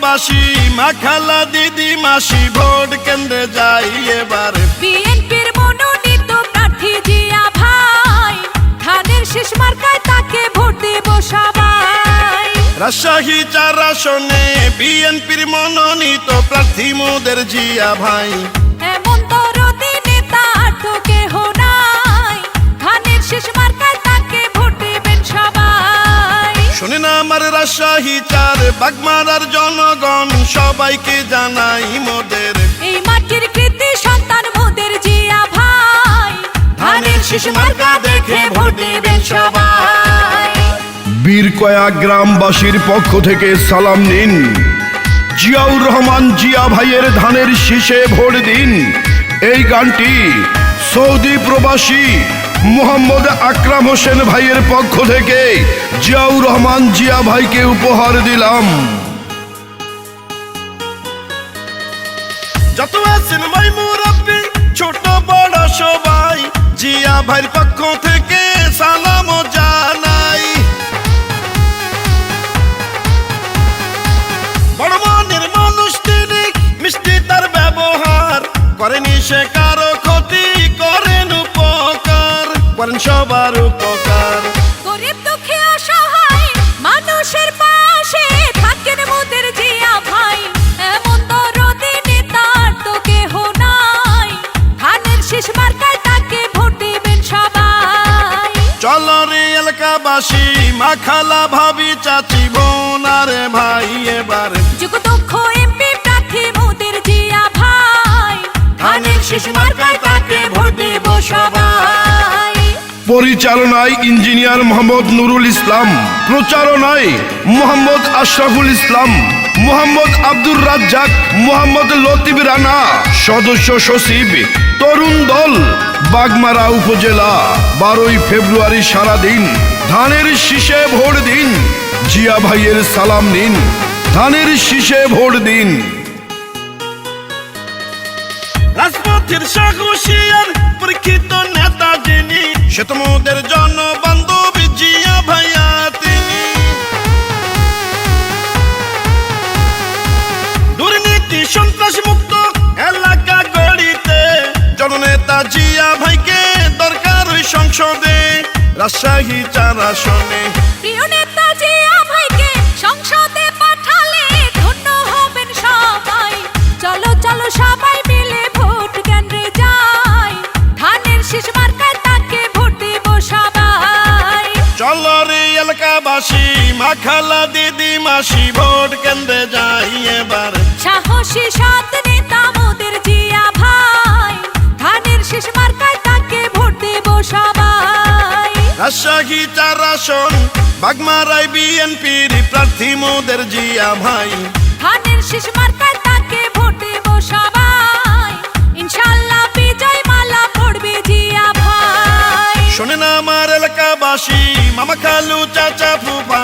এলাকাবাসী মা খালা দিদি মাসি ভোট কেন্দ্রে যাই এবার বিএনপির মনোনীত প্রার্থী জিয়া ভাই ধানের শীষ মার্কায় তাকে ভোট দেব সবাই। রাজশাহী 4 আসনে বিএনপির মনোনীত প্রার্থী মোদের জিয়া ভাই এমন দরদি নেতা আর তো কেহ নাই ধানের শীষ মার্কায় তাকে ভোট দেবেন সবাই। শুনে না আমার রাজশাহী 4 বাগমারার জনগণ সবাইকে জানাই মোদের এই মাটির কৃতি সন্তান মোদের জিয়া ভাই ধানের শীষ মার্কা দেখে ভোট দেবেন সবাই। বীরকয়া গ্রামবাসীর পক্ষ থেকে সালাম নিন, জিয়াউর রহমান জিয়া ভাইয়ের ধানের শীষে ভোট দিন। এই গানটি সৌদি প্রবাসী মোহাম্মদ আকরাম হোসেন ভাইয়ের পক্ষ থেকে জিয়াউর রহমান জিয়া ভাইকে উপহার দিলাম। যত আছেন ভাই মুরব্বি ছোট বড় সবাই জিয়া ভাইয়ের পক্ষ থেকে সালাম জানাই। বড় মনের মানুষ তিনি, মিষ্টি তার ব্যবহার, করেনি সে কারো ক্ষতি, করেন উপকার, করেন সবার উপকার। গরিব দুঃখী অসহায় মানুষের পাশে থাকেন মোদের জিয়া ভাই এমন দরদি নেতা আর তো কেহ নাই ধানের শীষ মার্কায় তাকে ভোট দেবেন সবাই। চলো রে এলাকাবাসী মা খালা ভাবি চাচি বোন আরে ভাই এবার যোগ্যদক্ষ এমপি প্রার্থী মোদের জিয়া ভাই ধানের শীষ মার্কায় তাকে ভোট দেব সবাই। পরিচালনায় ইঞ্জিনিয়ার মোহাম্মদ নুরুল ইসলাম, প্রচারণায় মোহাম্মদ আশরাফুল ইসলাম, মোহাম্মদ আব্দুর রাজ্জাক, মোহাম্মদ লতিফ রানা, সদস্য সচিব তরুণ দল বাগমারা উপজেলা। 12 ফেব্রুয়ারি সারাদিন ধানের শীষে ভোট দিন, জিয়া ভাইয়ের সালাম নিন, ধানের শীষে ভোট দিন। রাজপথের সাহসী আর পরীক্ষিত নেতা যিনি, সে তো মোদের জনবান্ধব জিয়া ভাইয়া তিনি। দুর্নীতি সন্ত্রাস মুক্ত এলাকা গড়িতে জননেতা জিয়া ভাইকে দরকার ওই সংসদে রাজশাহী 4 আসনে। প্রিয় নেতা জিয়া ভাইকে সংসদে পাঠালে ধন্য হবেন সবাই। চলো চলো সবাই মিলে ভোট কেন্দ্রে যাই ধানের শীষ মার্কায় তাকে ভোট দেব সবাই। চলো রে এলাকাবাসী মা খালা দিদি মাসি ভোট কেন্দ্রে যাই এবার সাহসী সৎ নেতা মোদের জিয়া ভাই ধানের শীষ মার্কায় তাকে ভোট দেব সবাই। রাজশাহী 4 আসন বাগমারায় বিএনপির প্রার্থী মোদের জিয়া ভাই ধানের শীষ মার্কায় তাকে ভোট দেব সবাই। ইনশাআল্লাহ বিজয় মালা পড়বে জিয়া ভাই। শোনে না আমার এলাকাবাসী মামা খালু চাচা ফুফা